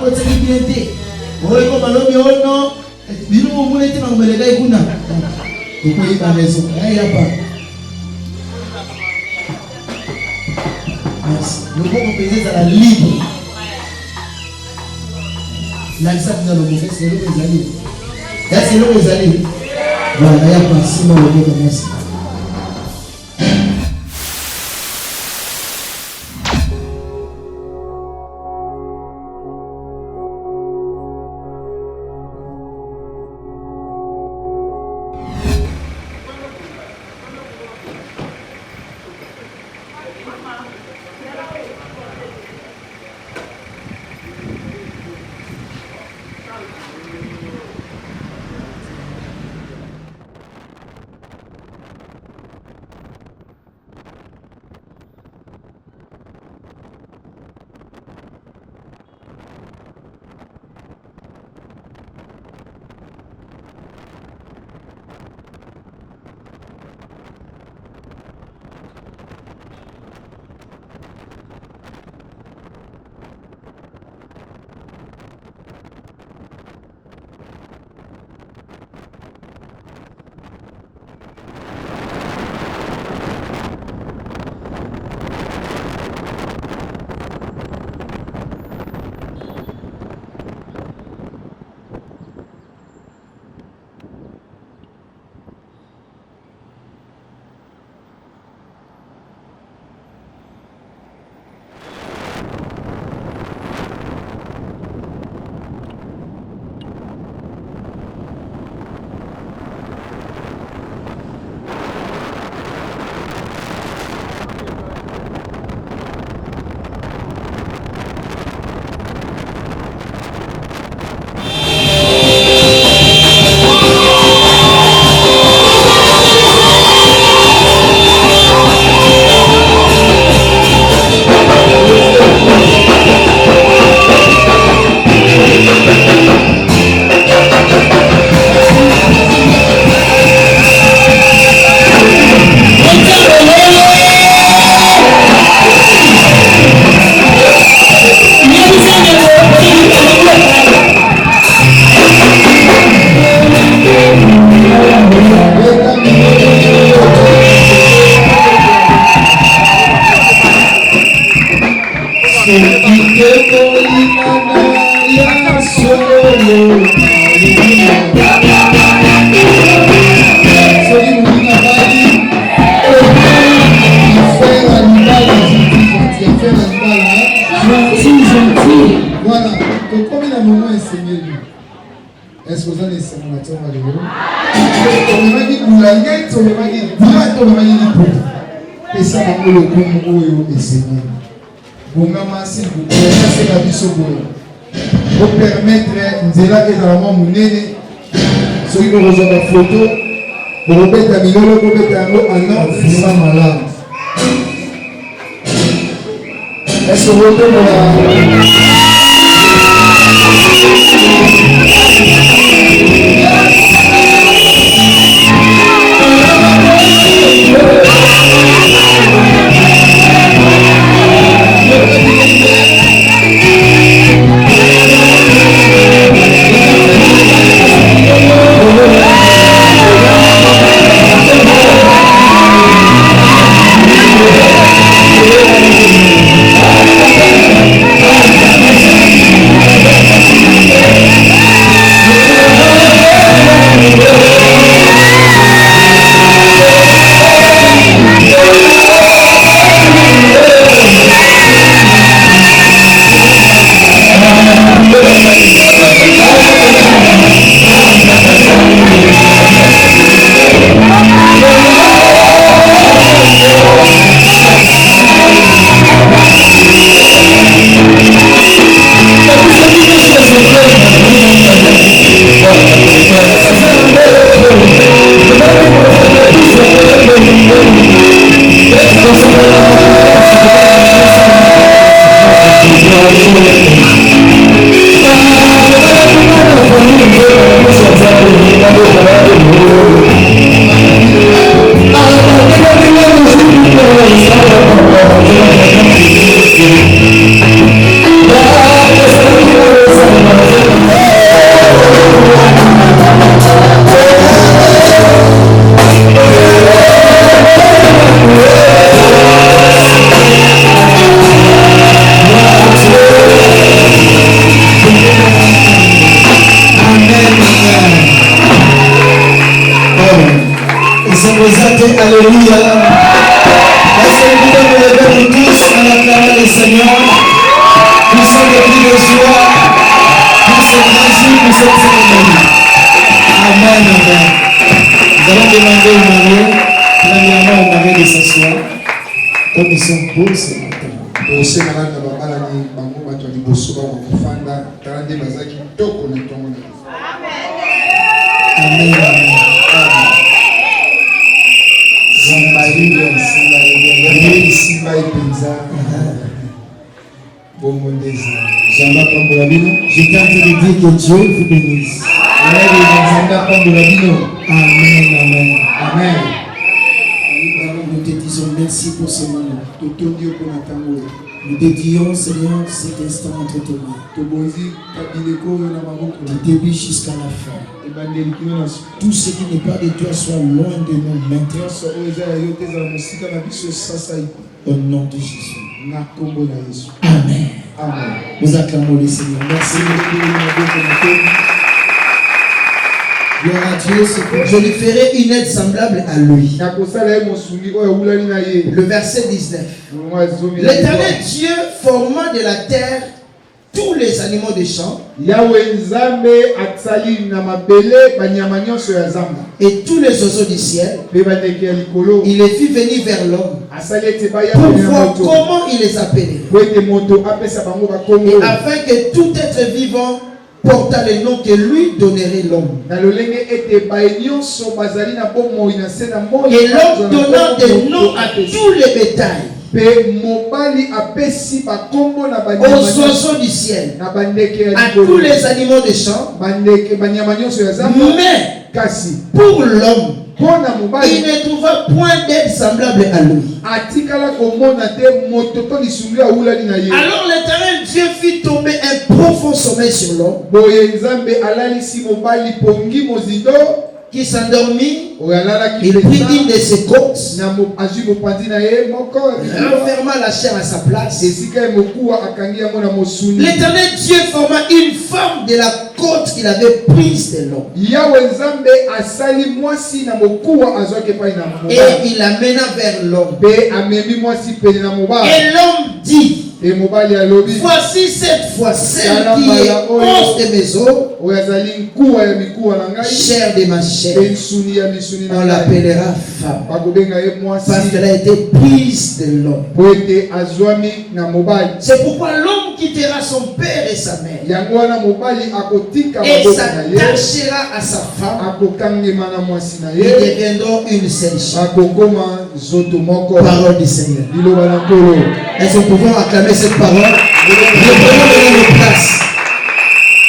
côté qui vient de. On est comme un homme, non. Dis-nous, vous êtes dans le gars, vous n'avez pas. Vous pouvez pas raison. Il n'y a pas. Merci. Nous pouvons peser à la libre. La liste de nos mauvais, c'est l'eau des alliés. C'est l'eau des alliés. Voilà, il n'y a pas. Sinon, le mot commence. Est-ce que vous avez essayé de faire et ça va le coup essayer. Vous m'amassez, vous connaissez la vie sur vous. Vous permettre Nzela et dans la main Mounene, ceux qui ont rejoint la photo, vous remettez à Milolo, vous remettez à l'eau, un an, vous serez malade. Est-ce que vous avez Alléluia. Est-ce que vous pouvez me lever nous tous en acclamant le Seigneur? Nous sommes remplis de joie, nous sommes réjouis pour cette cérémonie. Amen, amen. Nous allons demander au marié, premièrement au marié de s'asseoir, comme ils sont beaux ce matin. Amen, amen. J'étais en train de dire que Dieu vous bénisse. Amen, amen. Amen. Nous te disons merci pour ce moment. Nous dédions, Seigneur, cet instant entre tes mains. Du début jusqu'à la fin. Tout ce qui n'est pas de toi soit loin de nous maintenant. Au nom de Jésus. Amen. Amen. Nous acclamons le Seigneur. Merci. Gloire à Dieu. Je lui ferai une aide semblable à lui. Le verset 19. L'Éternel Dieu forma de la terre tous les animaux des champs et tous les oiseaux du ciel. Il les fit venir vers l'homme pour voir comment il les appelait. Et afin que tout être vivant porta le nom que lui donnerait l'homme. Et l'homme donna des noms à tous les bétails, aux oiseaux du ciel, à tous les animaux des champs. Mais pour l'homme, il ne trouva point d'aide semblable à lui. Alors l'Éternel Dieu fit tomber un profond sommeil sur l'homme, qui s'endormit. Il prit une de ses côtes, renferma la chair à sa place. L'Éternel Dieu forma une femme de la côte qu'il avait prise de l'homme, et il l'amena vers l'homme. Et l'homme dit: voici cette fois celle qui est os de mes os, chair de ma chair. On l'appellera femme, parce qu'elle a été prise de l'homme. C'est pourquoi l'homme quittera son père et sa mère et s'attachera à sa femme. Ils deviendront une seule chair. Parole du Seigneur. Est-ce que nous pouvons acclamer cette parole? Reprenons nos places.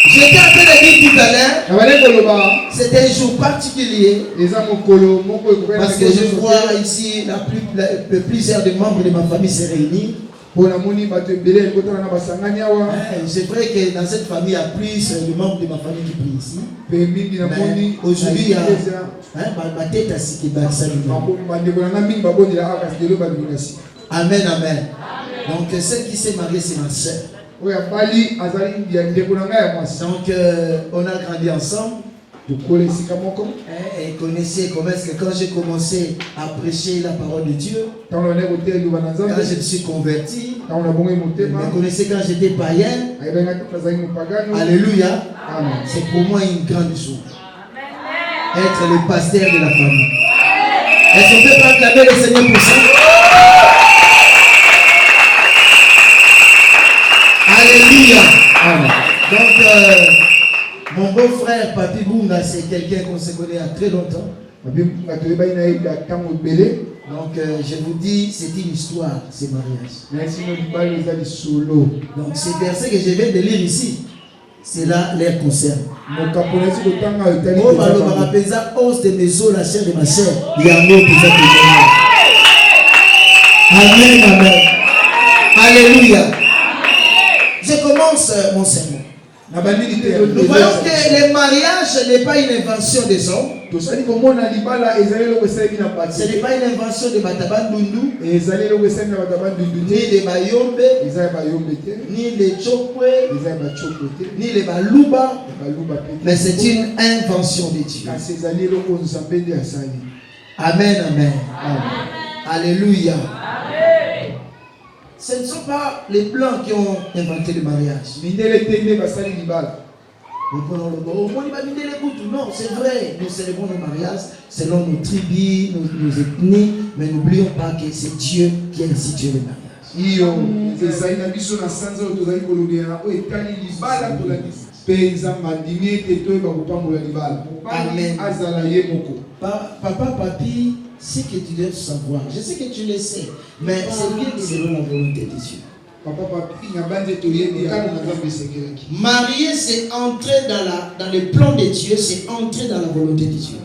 J'étais en train de dire tout à l'heure, c'était un jour particulier, parce que je vois ici plusieurs des membres de ma famille se réunir. C'est vrai que dans cette famille, il y a plus de membres de ma famille qui prient ici. Mais aujourd'hui, il y a ma tête à ce qui bat ça. Amen, amen. Donc celle qui s'est mariée, c'est ma soeur. Donc on a grandi ensemble. Et connaissez comment est-ce que quand j'ai commencé à prêcher la parole de Dieu, quand je me suis converti, vous connaissez quand j'étais païen. Alléluia. C'est pour moi une grande joie être le pasteur de la famille. Est-ce qu'on peut pas acclamer le Seigneur pour ça? Alléluia. Amen. Donc, mon beau-frère, Papi Bunga, c'est quelqu'un qu'on se connaît à très longtemps. Donc, je vous dis, c'est une histoire, ces mariages. Donc, ces versets que je viens de lire ici, c'est là les concerne. Os de mes os, la chair de ma chair. Amen, amen. Alléluia. Je commence mon sermon. Nous voyons que le mariage n'est pas une invention des hommes. Ce n'est pas une invention de Batabandundu, ni de Bayombe, ni de Chokwe, ni de Baluba, mais c'est une invention de Dieu. Amen, amen. Alléluia. Ce ne sont pas les Blancs qui ont inventé le mariage. Non, c'est vrai, nous célébrons le mariage selon nos tribus, nos ethnies, mais n'oublions pas que c'est Dieu qui a institué le mariage. Amen. Papa, papi, ce que tu dois savoir, je sais que tu le sais, mais c'est bien selon la volonté de Dieu. Marier, c'est entrer dans le plan de Dieu, c'est entrer dans la volonté de Dieu.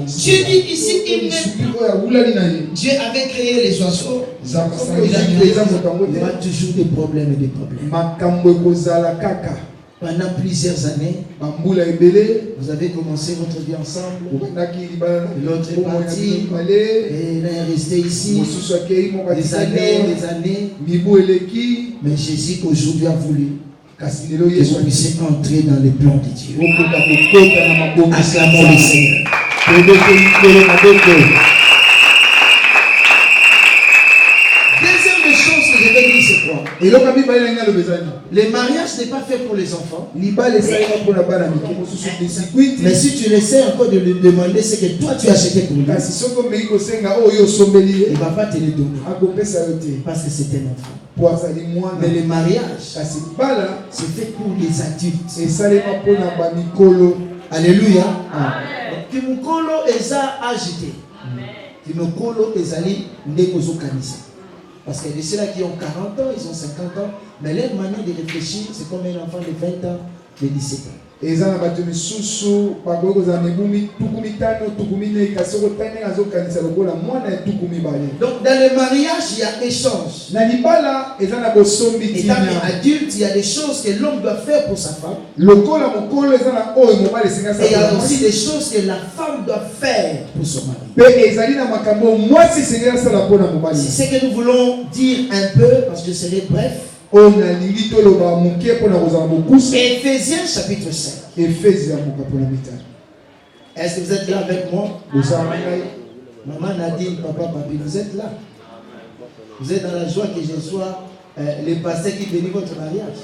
Dieu dit ici, Dieu avait créé les oiseaux. Il y aura toujours des problèmes et des problèmes. Pendant plusieurs années, vous avez commencé votre vie ensemble. L'autre est parti. Et il est resté ici. Des années. Mais Jésus aujourd'hui a voulu que vous puissiez entrer dans le plan de Dieu. Acclamons le Seigneur. Deuxième chose que je vais dire, c'est quoi? Le mariage n'est pas fait pour les enfants. Mais si tu essaies encore de lui demander ce que toi tu as acheté pour lui, il ne va pas te le donner. Parce que c'est un enfant. Mais le mariage, c'est fait pour les adultes. Alléluia. Kimukolo eza agité. Kimukolo ezali ndeko kanisa. Parce que ceux-là qui ont 40 ans, ils ont 50 ans, mais leur manière de réfléchir, c'est comme un enfant de 20 ans, de 17 ans. Donc dans le mariage, il y a échange. Étant adulte, il y a des choses que l'homme doit faire pour sa femme. Et il y a aussi des choses que la femme doit faire pour son mari. C'est ce que nous voulons dire un peu, parce que c'est bref. Éphésiens chapitre 5. Est-ce que vous êtes là avec moi? Maman Nadine, papa, papi, vous êtes là. Vous êtes dans la joie que je sois les pasteurs qui bénissent votre mariage.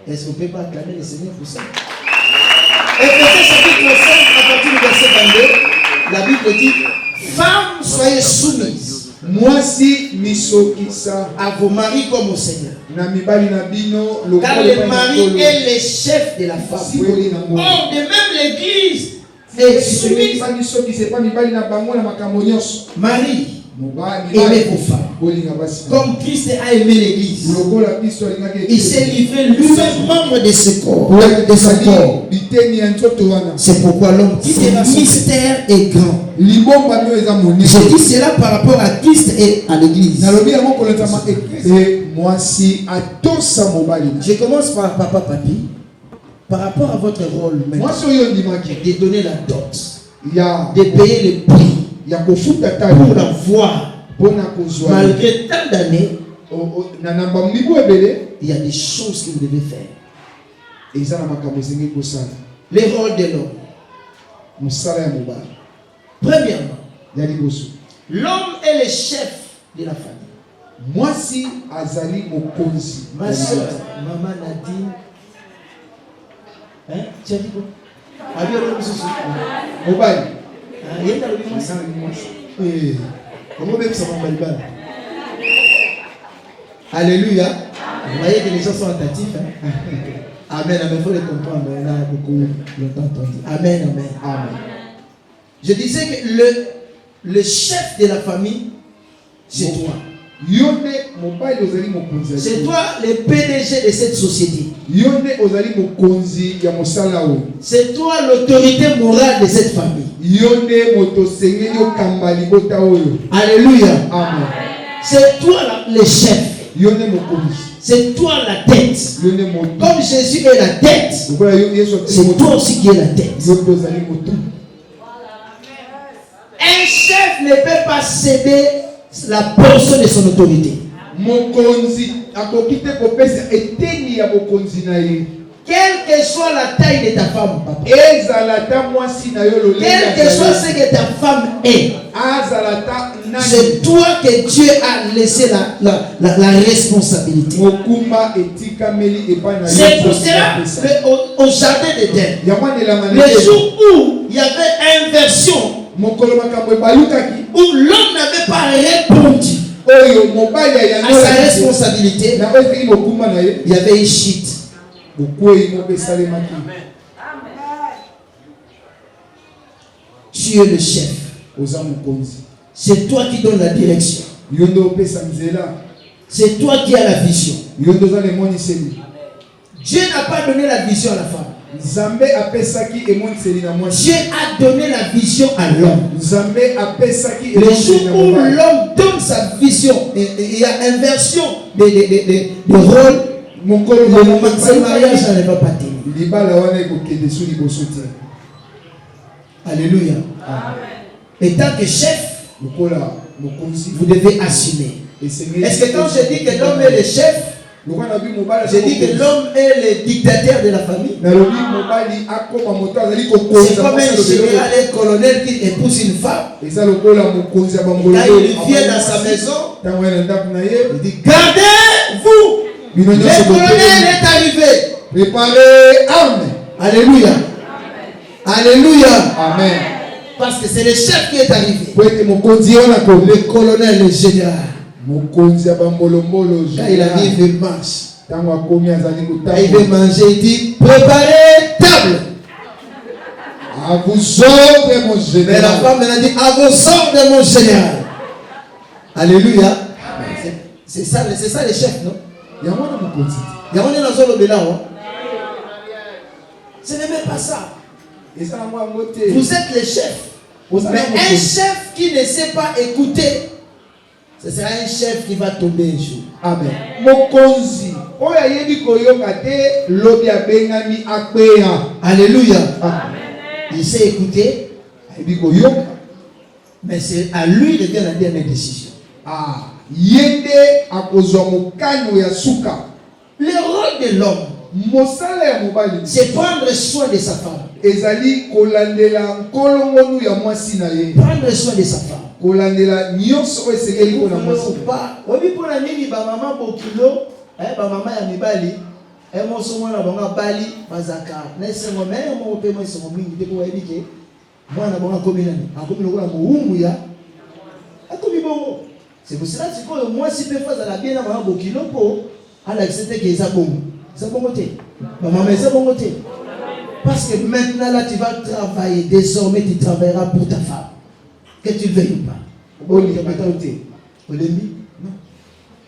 Est-ce qu'on ne peut pas acclamer le Seigneur pour ça? Éphésiens chapitre 5, à partir du verset 22, la Bible dit: femmes, soyez soumises. Moi si misokisa à vos maris comme au Seigneur. Car le mari est le chef de la femme. Or, de même l'Église est soumise. Marie, aimez vos femmes. Comme Christ a aimé l'Église. Il s'est livré lui-même membre de ce corps. C'est pourquoi l'homme dit que le mystère est grand. Je dis cela par rapport à Christ et à l'Église. Je commence par papa, papi. Par rapport à votre rôle maintenant, de donner la dot, de payer les prix pour l'avoir. Malgré tant d'années, il y a des choses que vous devez faire. Les rôles de l'homme. Premièrement, l'homme est le chef de la famille. Moi si azali mokonzi. Ma soeur, maman Nadine. Hein? Tu as dit quoi? Alléluia. Vous voyez que les gens sont attentifs. Hein? Amen, amen. Il faut les comprendre. On a beaucoup longtemps entendu. Amen, amen. Amen. Je disais que le chef de la famille, c'est toi. C'est toi le PDG de cette société. C'est toi l'autorité morale de cette famille. Alléluia. Amen. C'est toi le chef. C'est toi la tête. Comme Jésus est la tête, c'est toi aussi qui es la tête. Un chef ne peut pas céder la portion de son autorité. Quelle que soit la taille de ta femme, papa. Quel que soit ce que ta femme est, c'est toi que Dieu a laissé la responsabilité. C'est pour cela qu'au jardin d'Éden, le jour où il y avait inversion, où l'homme n'avait pas répondu à sa responsabilité, il y avait une chute. Tu es le chef. C'est toi qui donnes la direction. C'est toi qui as la vision. Dieu n'a pas donné la vision à la femme. Dieu a donné la vision à l'homme. Le jour où l'homme donne sa vision, il y a inversion de rôle. Le mariage ne va pas tenir. Alléluia. Étant que chef, vous devez assumer. Est-ce que quand je dis que l'homme est le chef, je dis que l'homme est le dictateur de la famille? C'est comme un général et colonel qui épouse une femme. Quand il vient dans sa maison, il dit: gardez-vous, le colonel est arrivé. Préparez armes. Alléluia. Alléluia. Amen. Parce que c'est le chef qui est arrivé. Le colonel, le général. Quand il arrive, il marche. Quand il veut manger, il dit: préparez table. À vous ordres, mon général. Mais la femme elle a dit: à vos ordres, mon général. Alléluia. C'est ça les chefs, non? Ce n'est même pas ça. Vous êtes les chefs. Mais un chef qui ne sait pas écouter, ce sera un chef qui va tomber un jour. Amen. Alléluia. Il sait écouter, mais c'est à lui de faire la dernière décision. Le rôle de l'homme, c'est prendre soin de sa femme. Prendre soin de sa femme. C'est pour cela que moi, si je fais la bien à maman Bokilo, elle accepte que c'est bon. C'est bon côté. Maman, c'est bon côté. Parce que maintenant, là, tu vas travailler. Désormais, tu travailleras pour ta femme. Que tu veuilles ou pas.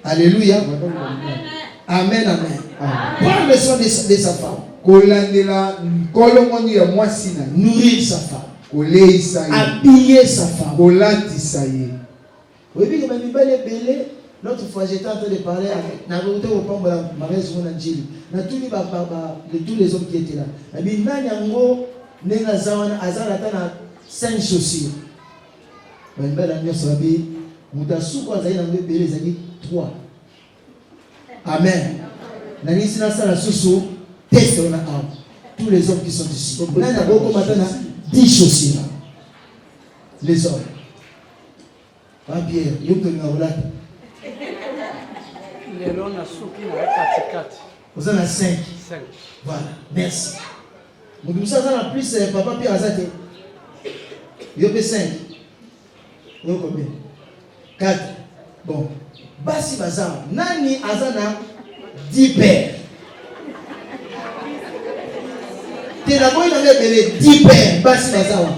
Alléluia. Amen, amen. Prends le soin de sa femme. Nourrir sa femme. Habiller sa femme. Oui, mais l'autre fois, j'étais en train de parler avec tous les hommes qui étaient là. Il y a 5 chaussures. Il y a 3. Amen. Tous les hommes qui sont ici. Il y a 10 chaussures. Les hommes. Ah, Pierre, il y a vous en avez 5. Voilà, merci. Vous avez plus, papa Pierre Azate. Il y a 5. Il y a combien? 4. Bon. Basi Bazar, Nani Azana 10 paires. Tu as 10 paires. Basi Bazar.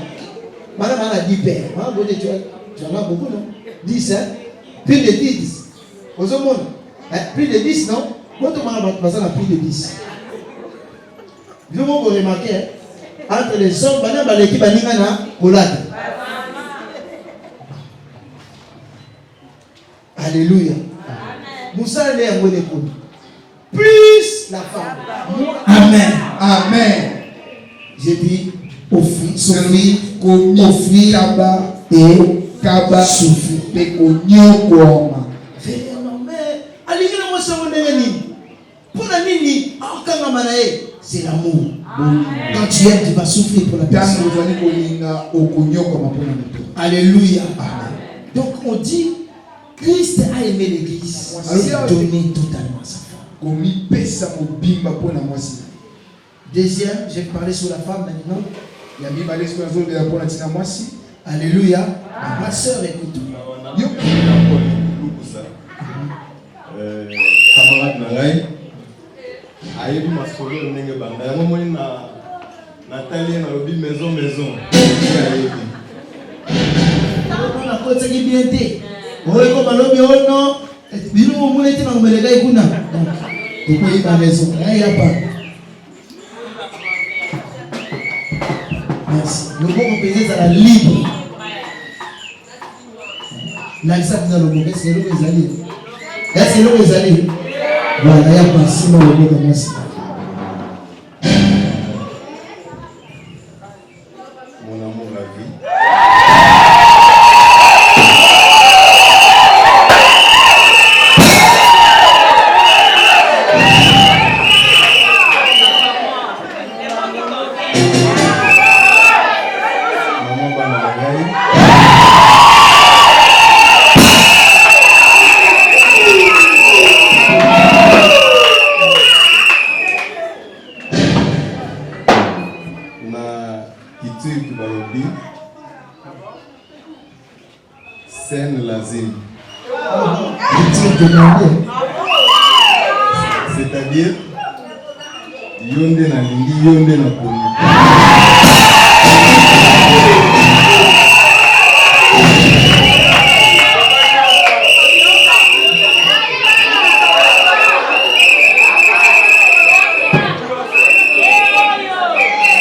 Madame a 10 paires. Tu en as beaucoup, non? 10, hein? Plus de 10. Aux hommes, plus de 10, non? Moi, tout le monde a plus de 10. Vous remarquez, entre les hommes, l'équipe a alléluia. Plus la femme. Amen. Amen. J'ai dit, Sophie, et Kaba Sophie. c'est l'amour. Quand tu aimes, tu vas souffrir pour la personne. Alléluia. Donc on dit, Christ a aimé l'église. Il a donné totalement sa femme. Deuxième, j'ai parlé sur la femme maintenant. Alléluia. Ma soeur, écoute-moi. Camarade Nangai, ayebi masolo ndenge banda yango moni na Nathalie na lobi maison ayebi na kotsa ki bien te oyo ko balobi ono bino mo mona te na ngomelega ikuna donc ko yiba maison ayi apa merci le bon peser ça la libre la ça dans le mauvais c'est le ezali est-ce que le ezali voilà ya passer dans le bon merci. C'est-à-dire, yonde na lingi, yonde na poni.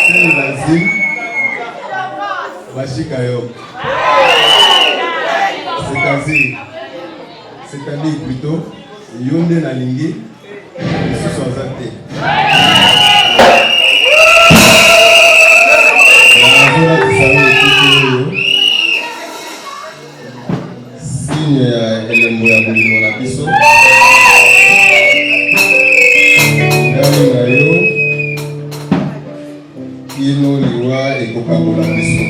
C'est lazim, bashika yo. C'est-à-dire plutôt, yonde na lingi, sous azate. Signe ya elembo ya bolimo na biso. Ndani na yo, kino liwa ekokabola biso.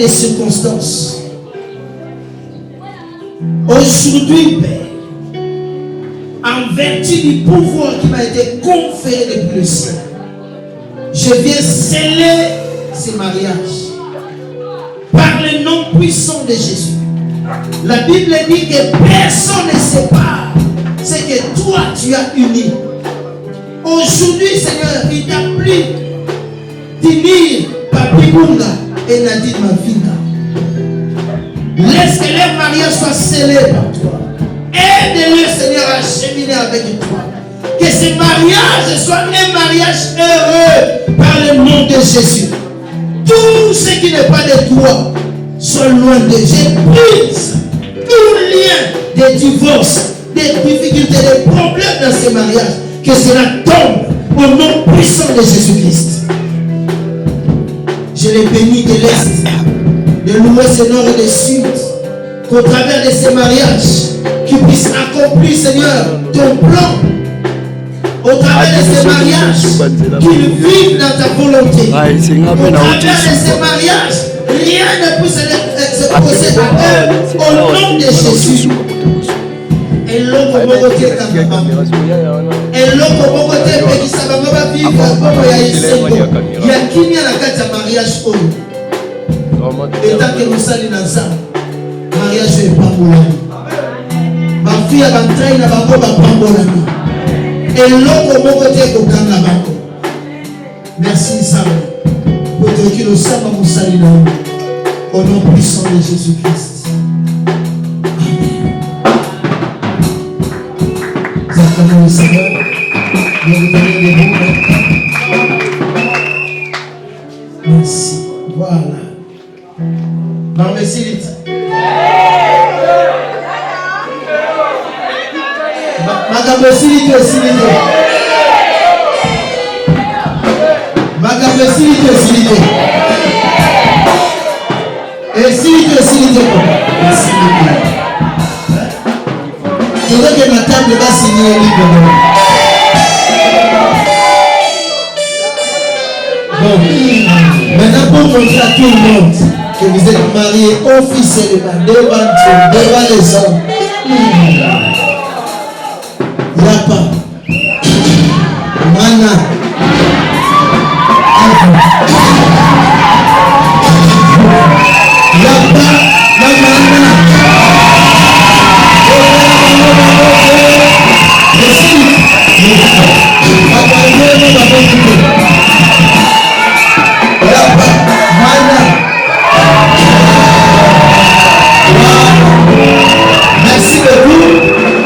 Circonstances. Aujourd'hui, Père, en vertu du pouvoir qui m'a été conféré depuis le ciel, je viens sceller ces mariages par le nom puissant de Jésus. La Bible dit que personne ne sépare ce que toi tu as uni. Aujourd'hui, Seigneur, il t'a plu d'unir Papi Bunga et Nadine Mavinga. Laisse que leur mariage soit scellé par toi. Aide-le, Seigneur, à cheminer avec toi. Que ce mariage soit un mariage heureux par le nom de Jésus. Tout ce qui n'est pas de toi soit loin de Jésus. Brise tout lien de divorce, des difficultés, des problèmes dans ce mariage. Que cela tombe au nom puissant de Jésus-Christ. Je les bénis de l'Est, de l'Ouest, du Nord et du Sud, qu'au travers de ces mariages, tu puisses accomplir, Seigneur, ton plan. Au travers de ces mariages, qu'ils vivent dans ta volonté. Au travers de ces mariages, rien ne puisse se poser à eux au nom de Jésus. Et l'autre côté, et l'autre côté, qui ça va vivre comme il y a qui vient à la carte de mariage. Et tant que nous sommes dans ça, mariage est pas pour l'ami. Ma fille a entraîné la banque, pas pour l'ami. Et l'autre côté, au Kanga Banco. Merci, Sam. Pour que nous sommes à Moussalina. Au nom puissant de Jésus-Christ. Exactement le Seigneur. Nous vous donnons des mots. Merci. Voilà. Marmesilite. Magamesilite osilite. Magamesilite osilite. Esilite osilite. Esilite. Je veux que ma table va signer un livre. Bon, maintenant pour montrer à tout le monde que vous êtes mariés officiellement devant Dieu, devant les hommes. Yapa, Mana, Yapa, Mana. Merci beaucoup.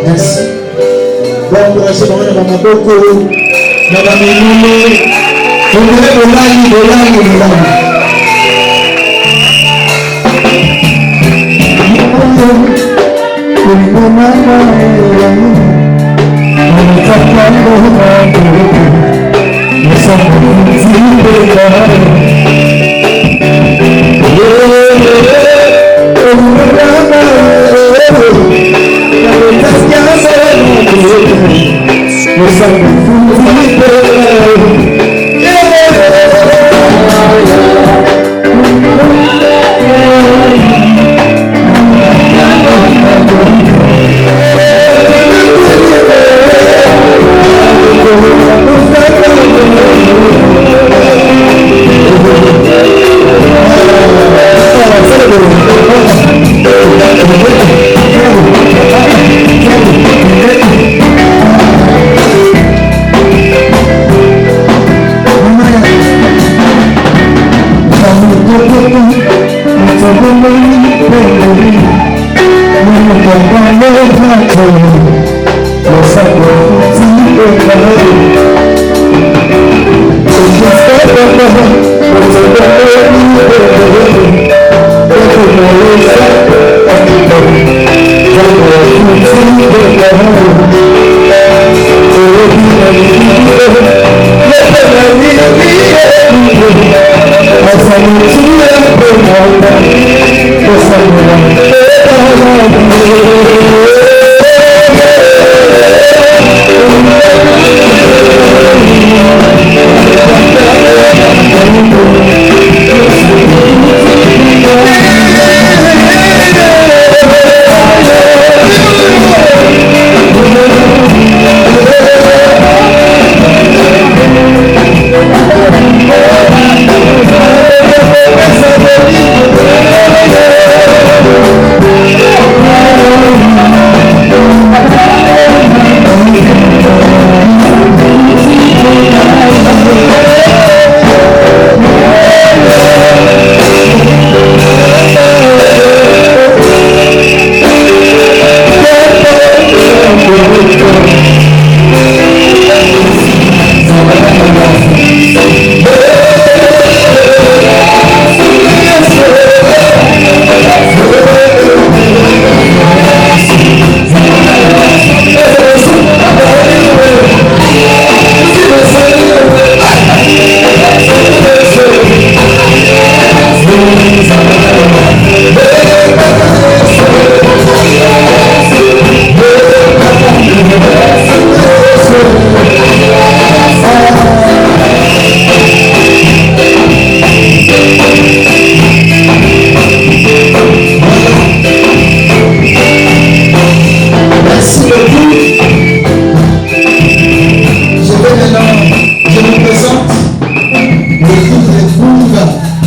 Merci. Bon, encouragez vraiment dans ma boko, dans ma mémoire. Vous voulez de l'âme.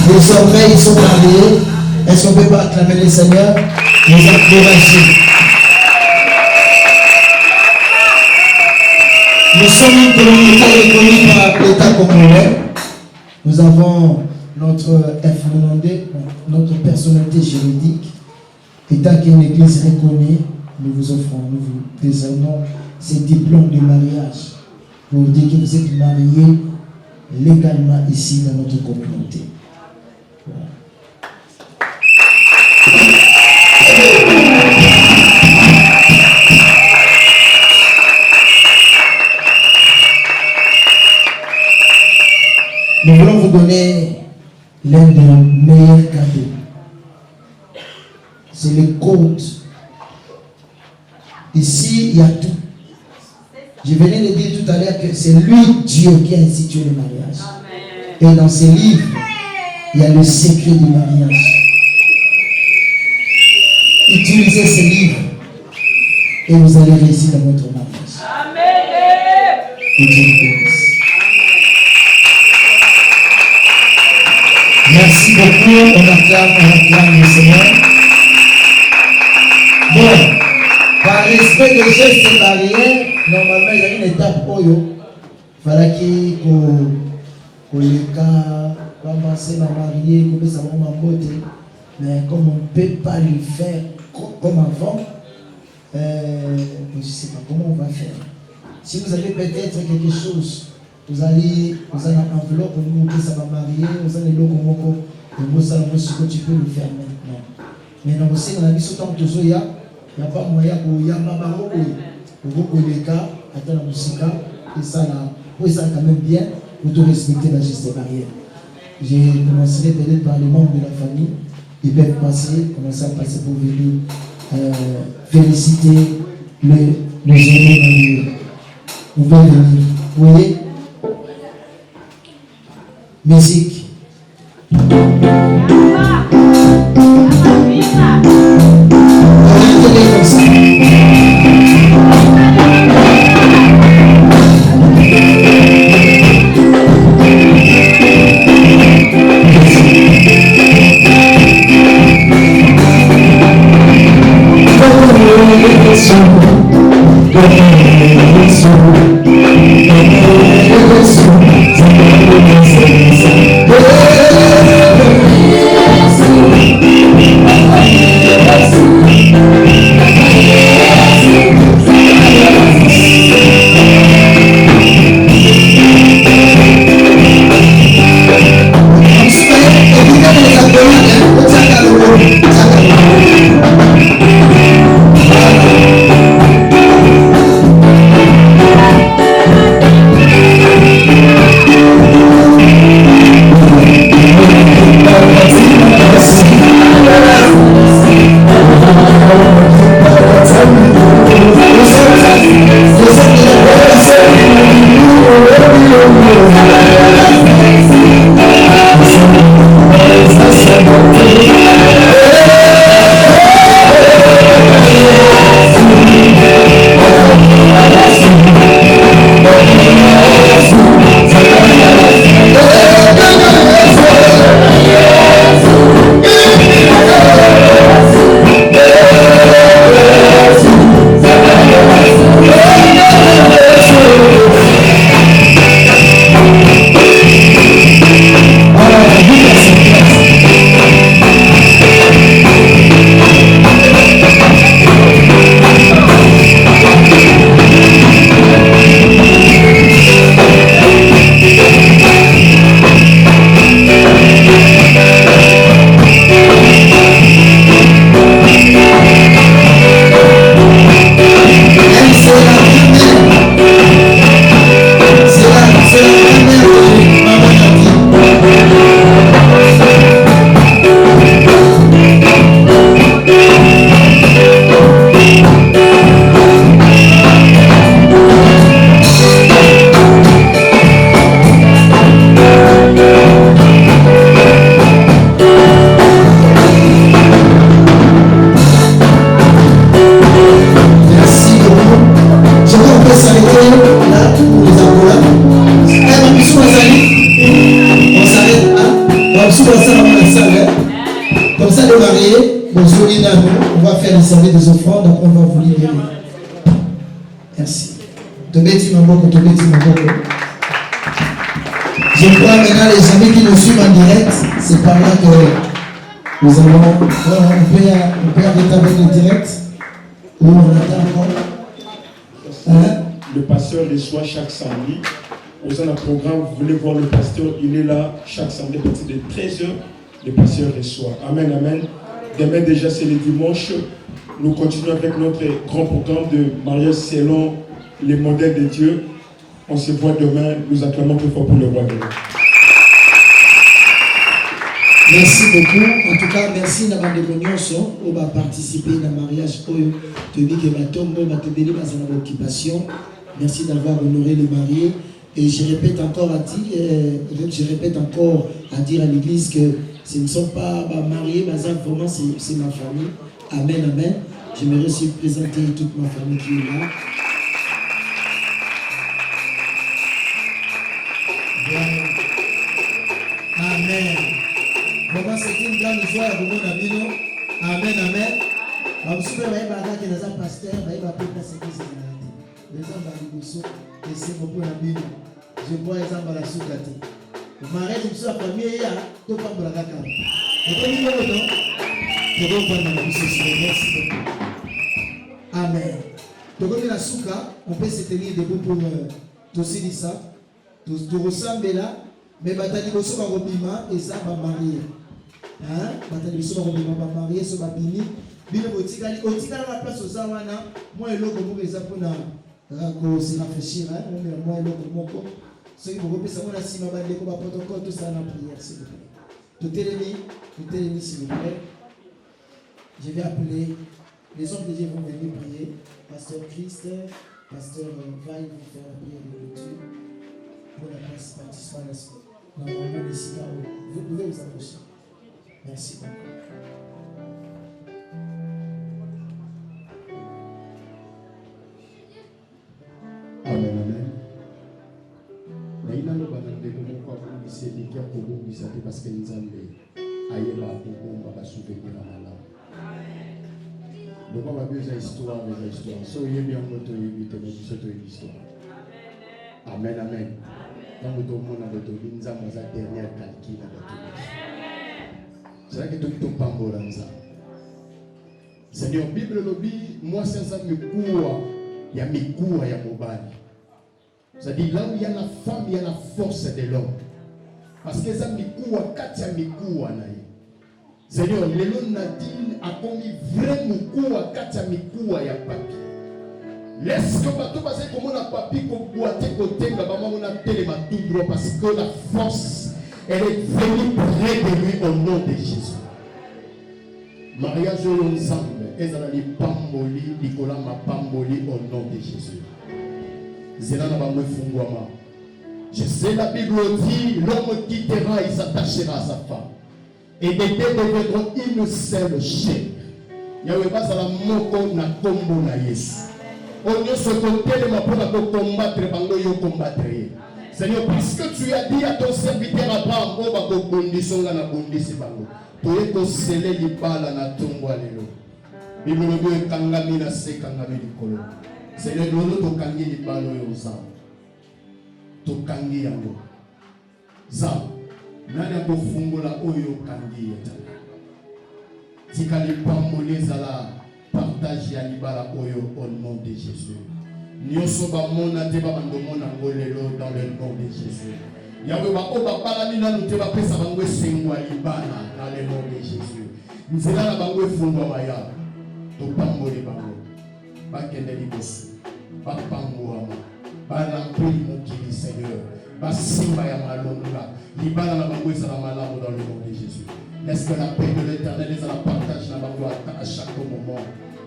Désormais, ils sont mariés. Est-ce qu'on peut pas acclamer le Seigneur? Nous encourager. Nous sommes une communauté reconnue par l'État congolais. Nous avons notre FMND, notre personnalité juridique. État qui est une église reconnue, nous vous offrons, nous vous décernons ces diplômes de mariage pour vous dire que vous êtes mariés légalement ici dans notre communauté. Voilà. Nous voulons vous donner l'un des meilleurs cadeaux. C'est le code. Ici, il y a tout. Je venais de dire tout à l'heure que c'est lui, Dieu, qui a institué le mariage. Amen. Et dans ces livres, il y a le secret du mariage. Utilisez ces livres et vous allez réussir dans votre mariage. Amen. Et Dieu vous bénisse. Merci beaucoup. On acclame le Seigneur. Bon, par respect de gestes et barrières, normalement, il y a une étape où il fallait que le cas commencer à marier, comme ça va m'emboter. Mais comme on ne peut pas le faire comme avant, je ne sais pas comment on va faire. Si vous avez peut-être quelque chose, vous allez en enveloppe, ça va marier, vous allez tu peux le faire maintenant. Mais non, aussi, on a dit ce temps de Zoya, il n'y a pas moyen pour Yamamaro, pour les cas, attendre la musique, et ça, quand même bien, pour te respecter la geste barrière. J'ai commencé peut-être par les membres de la famille, ils peuvent commencer à passer pour venir féliciter les aînés. Vous pouvez venir. Vous voyez? Musique. On va faire les services des offrandes, donc on va vous libérer. Merci. Je crois maintenant les amis qui nous suivent en direct, c'est par là que nous allons. On peut arrêter avec le direct. Ou on attend encore. Le pasteur reçoit chaque samedi. Au sein d'un programme, vous voulez voir le pasteur, il est là chaque samedi à partir de 13h. Le pasteur reçoit. Amen, amen. Demain déjà c'est le dimanche. Nous continuons avec notre grand programme de mariage selon les modèles de Dieu. On se voit demain. Nous acclamons plus fort pour le roi de Dieu. Merci beaucoup. En tout cas, merci d'avoir des réunions où va participer dans le mariage. Merci d'avoir honoré les mariés. Et je répète encore à dire à l'église que ce ne sont pas mariés, mais vraiment c'est ma famille. Amen, amen. J'aimerais aussi présenter toute ma famille qui est là. Amen. Vraiment, c'est une grande joie pour mon ami. Amen, amen. Je suis un pasteur, je je vois les gens la soukate. Je m'arrête, je suis la famille, je ne peux pas la caca. Merci beaucoup. Amen. Donc, on est la souka, on peut se tenir debout pour tousser ça. Tout ressemble là, mais batali bosso va robima et ça va marier. Hein? Batali bosso va robima va marier, ça va bini. Bino botikali, otikala la place aux awana. Moi et l'autre, vous les apprenez à se rafraîchir. Moi et l'autre, mon corps. Ceux qui vous ça on a si ma bande de protocole, tout ça dans la prière, s'il vous plaît. Tout est mis, s'il vous plaît. Je vais appeler les hommes de Dieu vont venir prier. Pasteur Christ, Pasteur Vaille vont faire la prière de lecture. Pour la participation. Normalement, vous pouvez vous approcher. Merci beaucoup. Amen, amen. Naina lo banande ko ko ko biseli kia ko bo bisate parce que nzambe ayeba ko ko ba souvenir mala. Donc on va bien la histoire, les histoires. So yebi en moto yebi te mais c'est une histoire. Amen, amen. Quand vous tombez dans votre vie, nous avons la dernière calcul dans votre vie. C'est là que tout le temps dans ça. Seigneur, Bible lobby, moi c'est ça me court, il y a mes cours, il y a mon bal. C'est-à-dire là où il y a la femme, il y a la force de l'homme. Parce que ça me court, quand il y a mes cours, Seigneur, les lois Nadine a commis vraiment cours, quand il y a mes cours, il y a papier. Laisse que bateau passer comme on a papier qu'on boite côté là-bas, on a tellement tout droit parce que la force, elle est venue près de lui au nom de Jésus. Mariage ensemble, et ça dit pamboli, Nicolas m'a pamboli au nom de Jésus. Je sais la Bible dit, l'homme quittera et s'attachera à sa femme. Et des deux deviendront une seule chair. Yahweh pas à la moko na kombo na Yesu. On ne se compte pour combattre, combattre. Seigneur, puisque tu as dit à ton serviteur Abraham, on va bondir na bondi c'est bango. Tu es ko sele li bala na tumbo lelo. Bible le kangami na se kangami likolo. Seigneur, nous to kangi li balo yo za. To kangi yango. Za. Nana ko fungola oyo kangi yeta. Tikali pambole zala. Partage ya libala oyo au nom de Jésus. Nyoso ba mona te ba bandomona ngolelo dans le nom de Jésus. Yahweh ba oba bala nina nute ba pesa bangwe sengwa libala dans le nom de Jésus. Nzela na bangwe fungwa maya. To pambole bango. Ba kende libosu. Ba pangwa ma. Ba rempli mokili Seigneur. Ba simba ya malonga. Libala na bangwe sala malamu dans le nom de Jésus. Laisse que la paix de l'Éternel les la partage dans la gloire à chaque moment.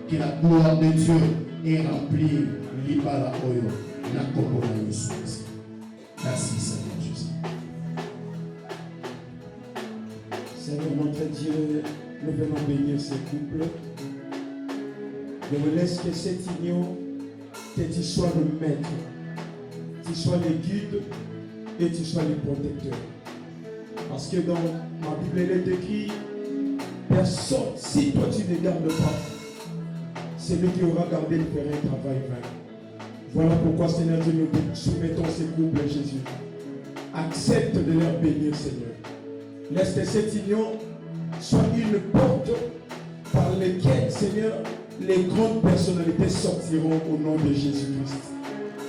Que la gloire de Dieu est remplie. Libala oyo. La kobo na Yesu. Merci Seigneur Jésus. Seigneur notre Dieu, nous venons bénir ces couples. Je me laisse que cette union, que tu sois le maître, tu sois le guide et tu sois le protecteur. Parce que dans ma Bible, il est écrit, personne, si toi tu ne gardes pas, celui qui aura gardé le fera un travail vain. Voilà pourquoi, Seigneur Dieu, nous soumettons ces couples, Jésus. Accepte de leur bénir, Seigneur. Laisse que cette union soit une porte par laquelle, Seigneur, les grandes personnalités sortiront au nom de Jésus-Christ.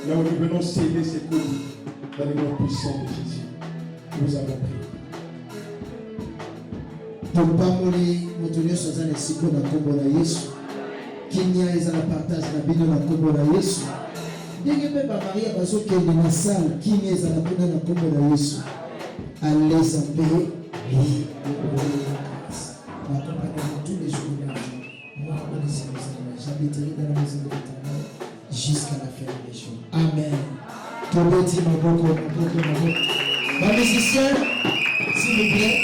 Là où nous venons sceller ces couples dans le nom puissant de Jésus. Nous avons prié. Topamoli motonyo soza na siko na kombo na Yesu. Kinya eza na partage na bino na kombo na Yesu. Ndenge pe ba Maria bazo kende na salle kinya eza na kuna na kombo na Yesu. Allez en paix et accompagnez-nous tous les jours de la vie. Moi, j'habiterai dans la maison de l'Éternel jusqu'à la fin des jours. Amen. Tobeti maboko. Les musiciens, s'il vous plaît.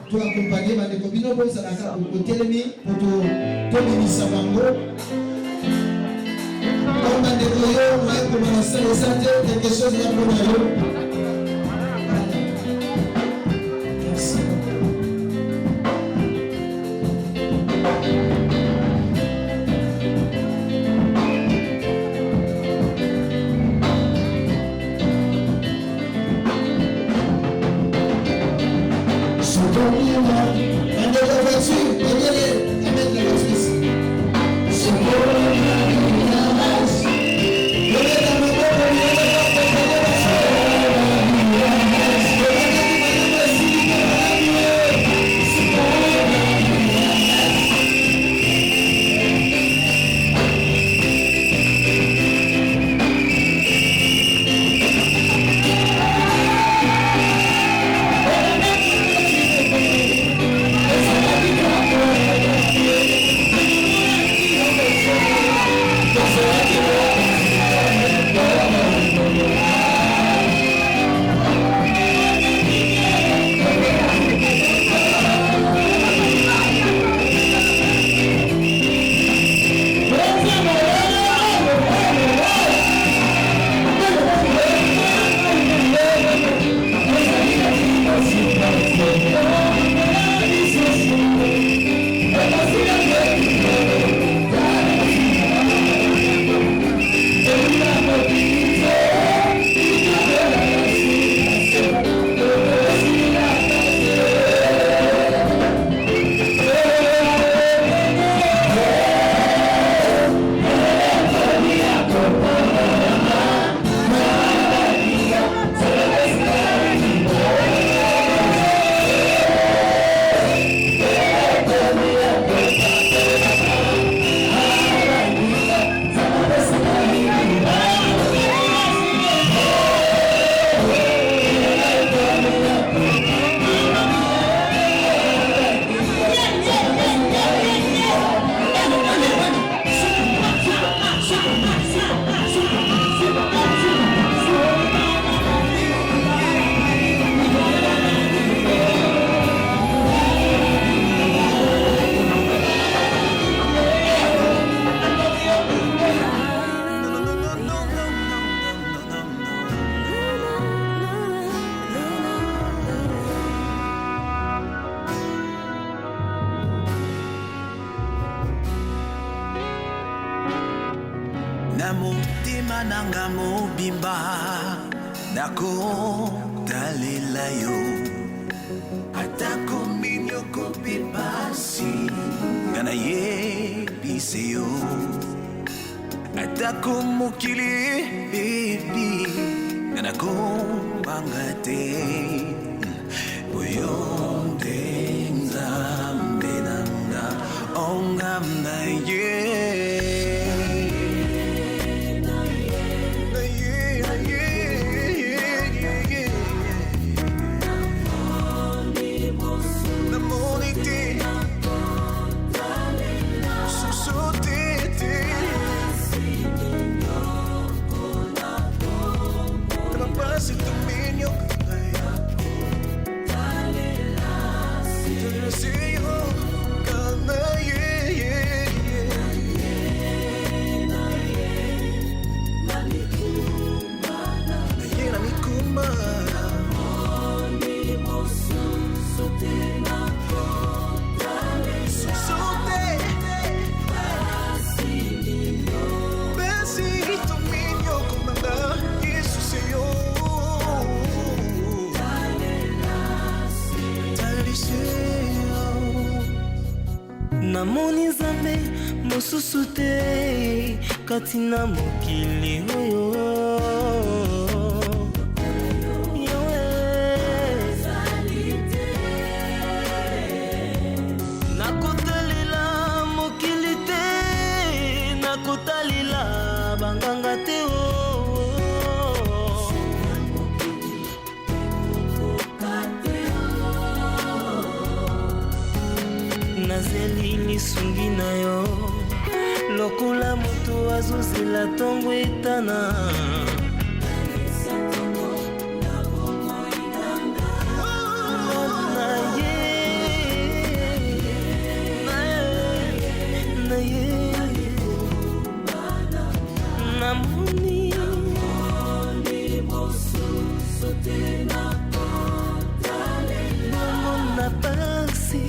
Pour accompagner ma décobino pour ça la pour télémi pour tout l'émission bango on va découvrir on va commencer les ateliers quelque chose de bon. Merci. nanga mobimba nakotalela yo atako minyoko pipasi ngana yebise yo atako mokili bebi ngana kombanga te oyo nde nzambe nanga ongamba ye namoni nzambe mosusu te kati na mokili oyo nakotalela mokili te nakotalela banganga te nazeli lisungi na yo lokola moto azozela ntongo etana namoni namona pasi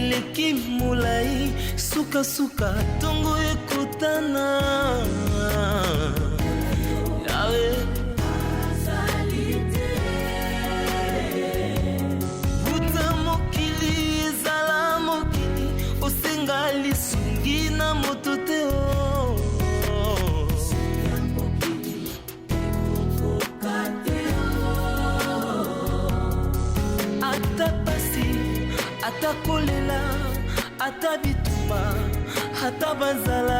eleki molai suka ntongo ekotana yawe buta mokili ezala mokili osenga lisungi na moto te ata pasi ata kolela ata bitumba ata banzala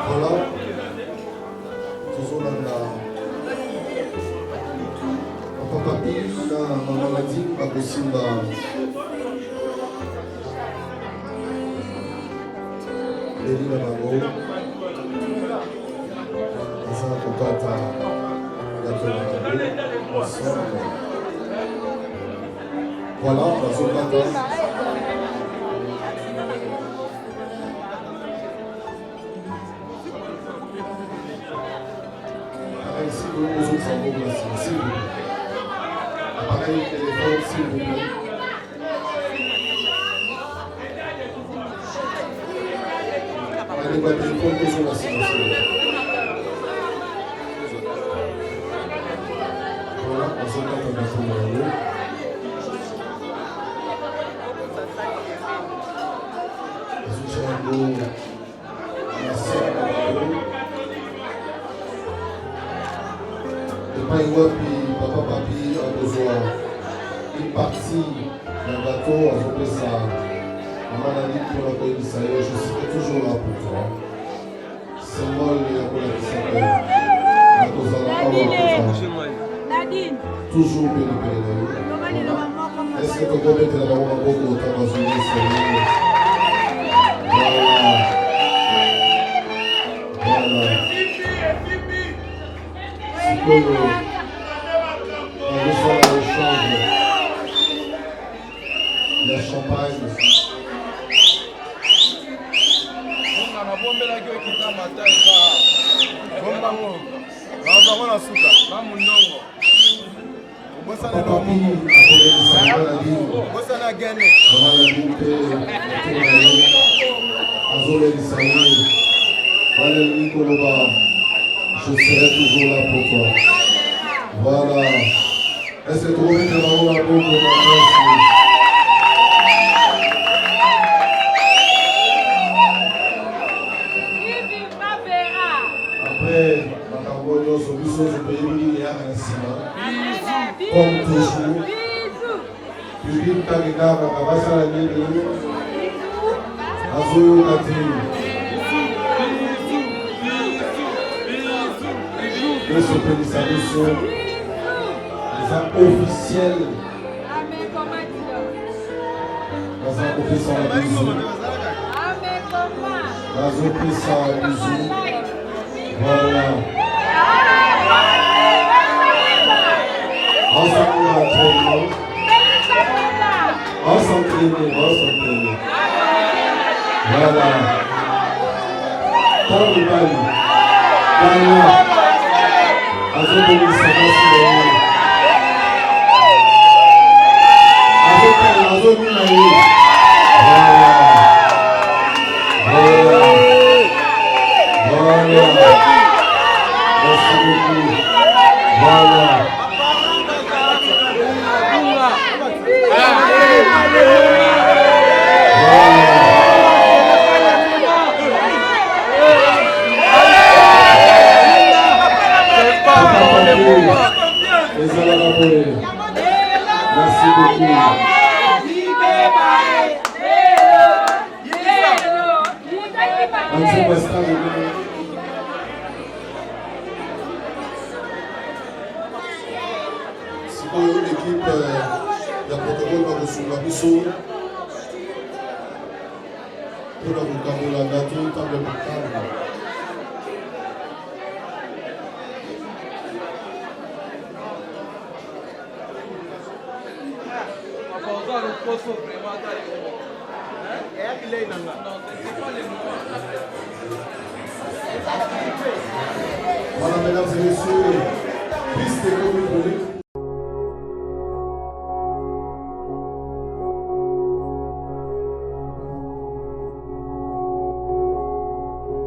Voilà, toujours là, papa Pire, ma maladie, pas possible. Lady Namago, ça va pour voilà, on se bat. Ici, nous nous sommes là, s'il vous plaît. Appareil téléphone, s'il vous plaît. Allez, bah, téléphone, toujours là, s'il vous plaît. Voilà, on se bat comme ça, là. Papa Papi a besoin d'une partie d'un bateau à faire ça. Maman a dit pour la paix d'Israël, je serai toujours là pour toi. C'est moi qui s'appelle. Nadine. Toujours béni. Est-ce que tu peux mettre la maman à beaucoup au temps dans une Voilà. La champagne. Je serai toujours là pour toi. Voilà. Est-ce que tu veux mettre la main à beaucoup après, ma carbone, sur le pays, il y a Comme toujours, public Tangina Bakabasa la Nini, Azoyo Kati. Dieu se bénisse à nous, les officiels. Dans un officiel à bisou. Dans un officiel à bisou. Voilà. On s'entraîne. Voilà. Tant de balles. Voilà. Merci beaucoup. Si l'équipe de protocole va recevoir Bissot pour la gâteau, table de table. Voilà, mesdames et messieurs, piste de